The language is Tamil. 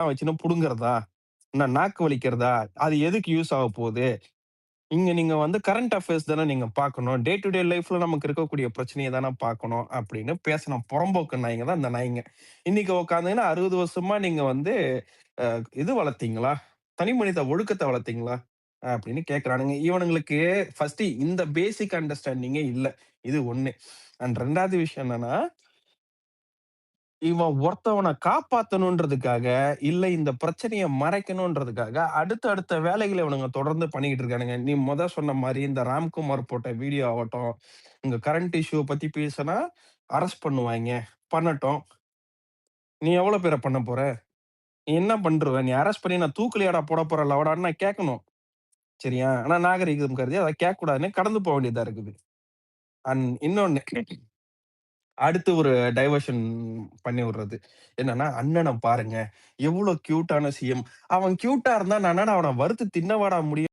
வச்சுன்னு புடுங்குறதா? என்ன நாக்கு வலிக்கிறதா? அது எதுக்கு யூஸ் ஆக போது? இங்க நீங்க வந்து கரண்ட் அஃபேர்ஸ் தானே நீங்க பார்க்கணும். டே டு டே லைஃப்ல நமக்கு இருக்கக்கூடிய பிரச்சனைய தானே பார்க்கணும் அப்படின்னு பேசின புறம்போக்கு நாய்ங்க தான் இந்த நாய்ங்க. இன்னைக்கு உட்காந்துங்கன்னா 60 வருஷமா நீங்க வந்து இது வளர்த்தீங்களா? தனி மனித ஒழுக்கத்த வளர்த்தீங்களா? அப்படின்னு கேட்கறானுங்க. இவனுங்களுக்கு ஃபர்ஸ்ட்டு இந்த பேசிக் அண்டர்ஸ்டாண்டிங்கே இல்ல. இது 1. அண்ட் 2வது விஷயம் என்னன்னா, இவன் ஒருத்தவன காப்பாத்தணுன்றதுக்காக, இல்ல இந்த பிரச்சனைய மறைக்கணுன்றதுக்காக, அடுத்த அடுத்த வேலைகள இவனுங்க தொடர்ந்து பண்ணிக்கிட்டு இருக்கானுங்க. நீ சொன்ன மாரி இந்த ராம்குமார் போட்ட வீடியோ ஆவட்டும், இந்த கரண்ட் இஷ்யூவ பத்தி பேசுனா அரெஸ்ட் பண்ணுவாய்ங்க. பண்ணட்டும். நீ எவ்வளோ பேர பண்ண போற? நீ என்ன பண்ருவ? நீ அரெஸ்ட் பண்ணி நான் தூக்குலயாடா போட போற லவடான்னு நான் கேட்கணும். சரியா? ஆனா நாகரீகம் கருதி அத கேட்கக்கூடாதுன்னு கடந்து போ வேண்டியதா இருக்குது. அண்ட் இன்னொன்னு அடுத்து ஒரு டைவர்ஷன் பண்ணி விடுறது. என்னன்னா, அண்ணன பாருங்க. எவ்ளோ கியூட்டான சிஎம். அவன் கியூட்டா இருந்தா நான் என்னடா அவன வறுத்து தின்னவாடா முடியும்?